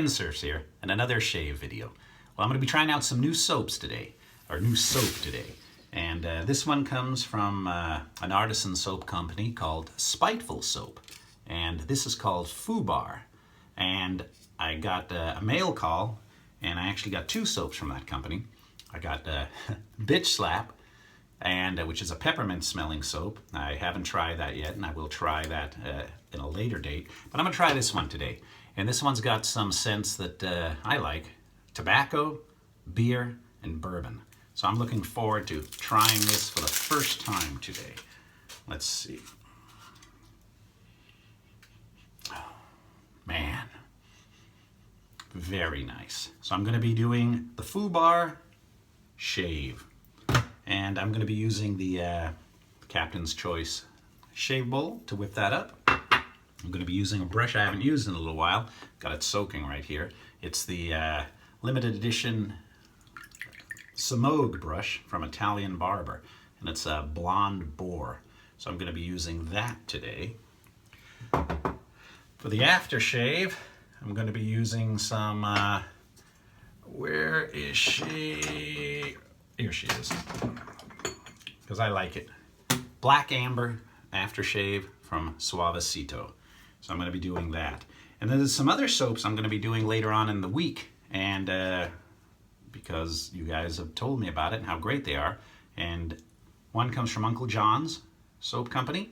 Kensurfs here, and another shave video. Well, I'm going to be trying out some new soaps today, or new soap today. And this one comes from an artisan soap company called Spiteful Soap. And this is called FUBAR. And I got a mail call, and I actually got two soaps from that company. I got Bitch Slap, and which is a peppermint smelling soap. I haven't tried that yet, and I will try that in a later date. But I'm going to try this one today. And this one's got some scents that I like. Tobacco, beer, and bourbon. So I'm looking forward to trying this for the first time today. Let's see. Oh, man. Very nice. So I'm going to be doing the FUBAR Shave. And I'm going to be using the Captain's Choice shave bowl to whip that up. I'm going to be using a brush I haven't used in a little while. Got it soaking right here. It's the limited edition Semogue brush from Italian Barber. And it's a blonde Boar. So I'm going to be using that today. For the aftershave, I'm going to be using some, where is she? Here she is. Because I like it. Black Amber Aftershave from Suavecito. So I'm going to be doing that. And then there's some other soaps I'm going to be doing later on in the week. And because you guys have told me about it and how great they are. And one comes from Uncle John's Soap Company.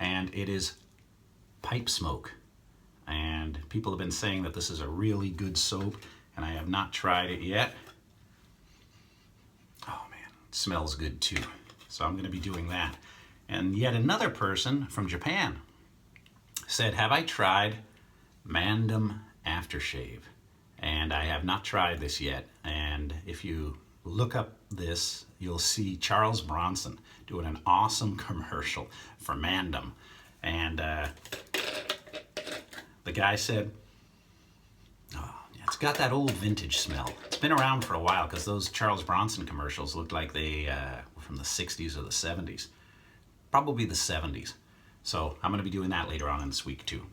And it is Pipe Smoke. And people have been saying that this is a really good soap. And I have not tried it yet. Oh man, it smells good too. So I'm going to be doing that. And yet another person from Japan said, have I tried Mandem Aftershave? And I have not tried this yet. And if you look up this, you'll see Charles Bronson doing an awesome commercial for Mandem. And the guy said, oh, yeah, it's got that old vintage smell. It's been around for a while because those Charles Bronson commercials looked like they were from the 60s or the 70s. Probably the 70s. So I'm going to be doing that later on in this week too.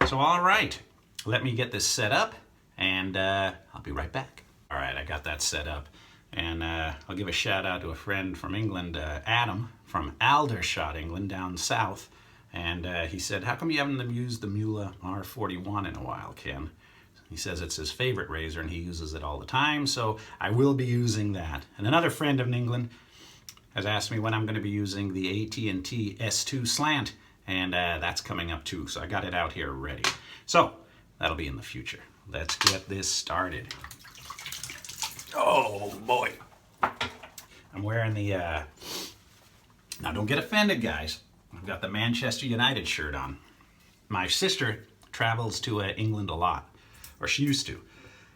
So all right, let me get this set up and I'll be right back. All right, I got that set up. And I'll give a shout out to a friend from England, Adam, from Aldershot, England, down south. And he said, how come you haven't used the Muhle R41 in a while, Ken? He says it's his favorite razor and he uses it all the time, so I will be using that. And another friend in England has asked me when I'm going to be using the AT&T S2 slant, and that's coming up too, so I got it out here ready. So, that'll be in the future. Let's get this started. Oh boy. I'm wearing the, now don't get offended guys, I've got the Manchester United shirt on. My sister travels to England a lot, or she used to,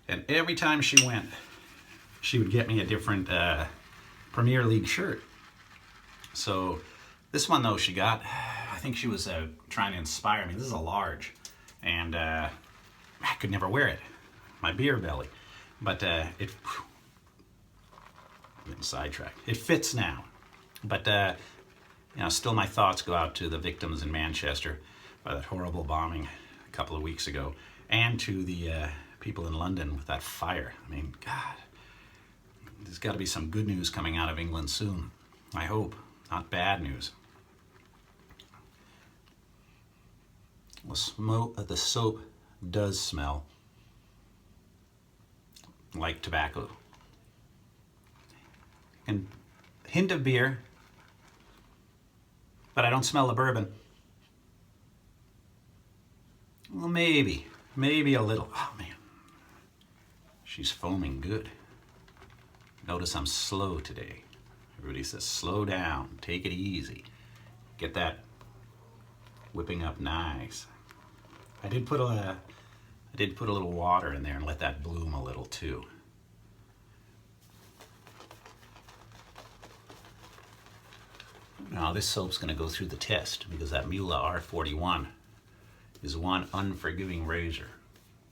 and every time she went, she would get me a different Premier League shirt. So this one though she got, I think she was trying to inspire me. This is a large, and I could never wear it, my beer belly, but I'm getting sidetracked. It fits now, but you know, still my thoughts go out to the victims in Manchester by that horrible bombing a couple of weeks ago, and to the people in London with that fire. I mean, God, there's got to be some good news coming out of England soon. I hope, not bad news. Well, the soap does smell like tobacco. And a hint of beer, but I don't smell the bourbon. Well, maybe a little. Oh man, she's foaming good. Notice I'm slow today. Everybody says slow down, take it easy. Get that whipping up nice. I did put a little water in there and let that bloom a little too. Now this soap's going to go through the test because that Muhle R41 is one unforgiving razor,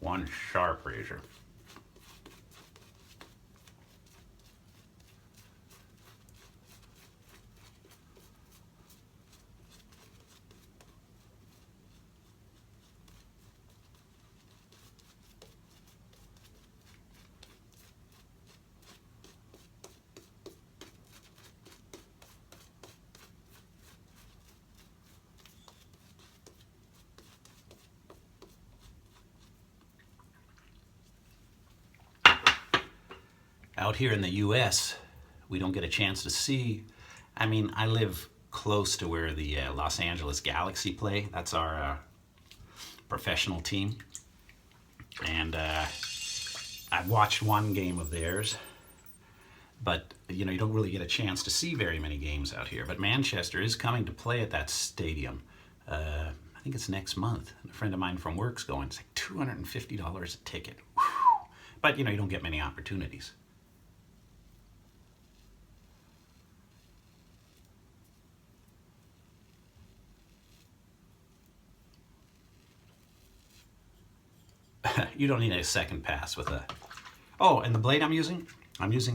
one sharp razor. out here in the US, we don't get a chance to see. I mean, I live close to where the Los Angeles Galaxy play. That's our professional team. And I've watched one game of theirs, but you know, you don't really get a chance to see very many games out here. But Manchester is coming to play at that stadium. I think it's next month. A friend of mine from work's going. It's like $250 a ticket. Whew. But you know, you don't get many opportunities. You don't need a second pass with a... Oh, and the blade I'm using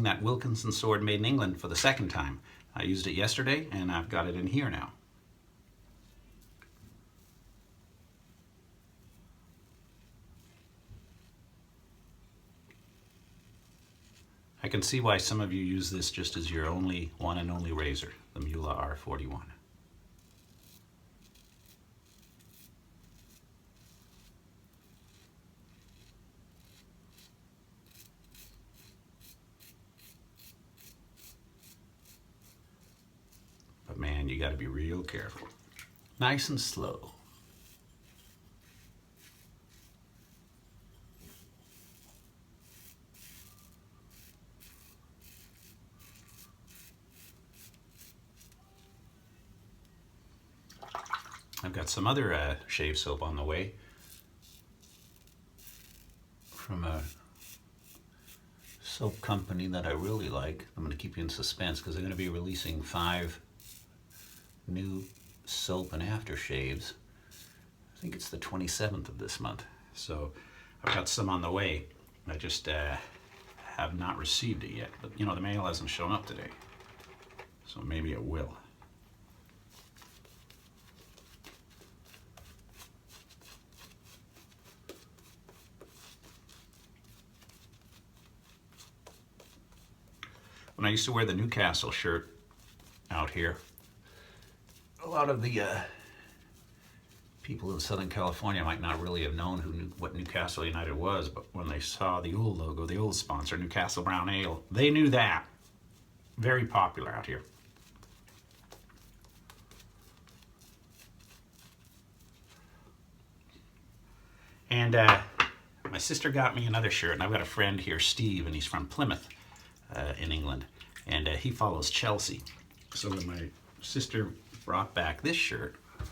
that Wilkinson sword made in England for the second time. I used it yesterday, and I've got it in here now. I can see why some of you use this just as your one and only razor, the Muhle R41. But man, you got to be real careful. Nice and slow. I've got some other shave soap on the way from a soap company that I really like. I'm going to keep you in suspense because they're going to be releasing 5 new soap and aftershaves. I think it's the 27th of this month. So I've got some on the way. I just have not received it yet. But you know, the mail hasn't shown up today. So maybe it will. When I used to wear the Newcastle shirt out here, a lot of the people in Southern California might not really have known what Newcastle United was, but when they saw the old logo, the old sponsor, Newcastle Brown Ale, they knew that. Very popular out here. And my sister got me another shirt, and I've got a friend here, Steve, and he's from Plymouth in England, and he follows Chelsea. So when my sister brought back this shirt, I'll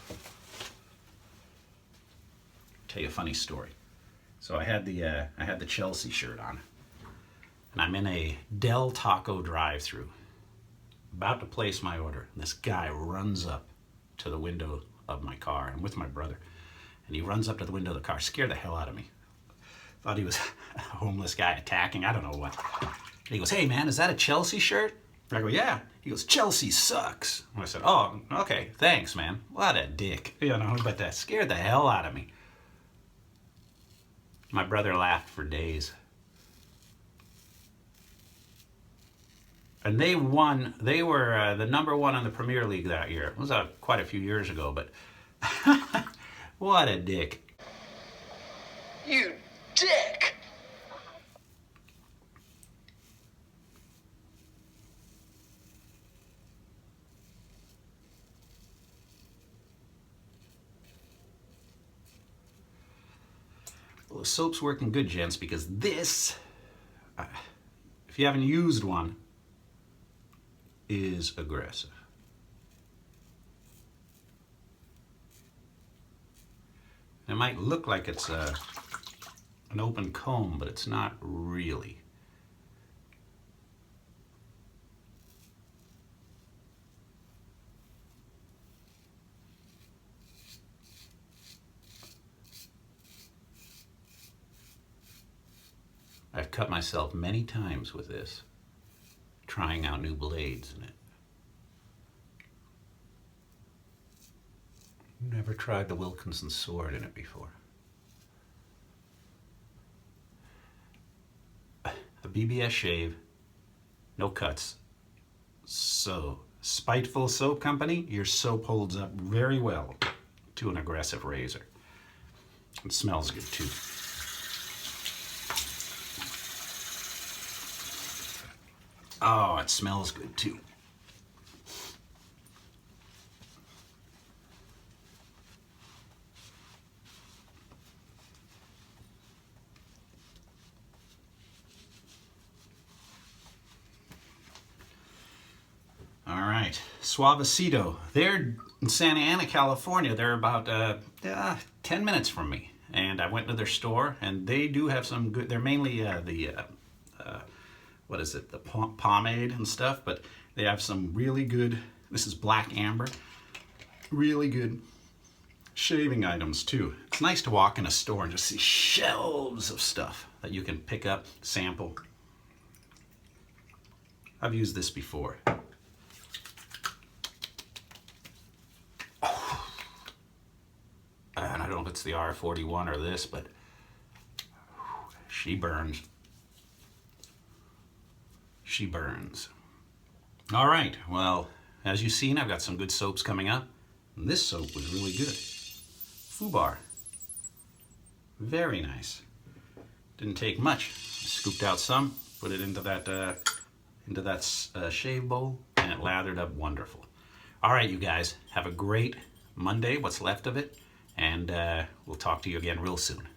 tell you a funny story. So I had the Chelsea shirt on, and I'm in a Del Taco drive-thru, about to place my order, and this guy runs up to the window of my car. I'm with my brother, and he runs up to the window of the car, scared the hell out of me. Thought he was a homeless guy attacking, I don't know what. And he goes, "Hey man, is that a Chelsea shirt?" I go, "Yeah." He goes, "Chelsea sucks." And I said, "Oh, okay, thanks man." What a dick, you know, but that scared the hell out of me. My brother laughed for days. And they won, they were the #1 in the Premier League that year. It was quite a few years ago, but what a dick. You dick! Well, the soap's working good, gents, because this, if you haven't used one, is aggressive. It might look like it's an open comb, but it's not really. I've cut myself many times with this, trying out new blades in it. Never tried the Wilkinson sword in it before. A BBS shave, no cuts. So, Spiteful Soap Company, your soap holds up very well to an aggressive razor. It smells good too. Oh, it smells good too. All right, Suavecito. They're in Santa Ana, California. They're about 10 minutes from me. And I went to their store, and they do have some good, they're mainly what is it, the pomade and stuff, but they have some really good, this is black amber, really good shaving items too. It's nice to walk in a store and just see shelves of stuff that you can pick up, sample. I've used this before. And I don't know if it's the R41 or this, but she burns. She burns. All right, well, as you've seen, I've got some good soaps coming up. And this soap was really good. FUBAR. Very nice. Didn't take much. I scooped out some, put it into that shave bowl, and it lathered up wonderful. All right, you guys, have a great Monday, what's left of it, and we'll talk to you again real soon.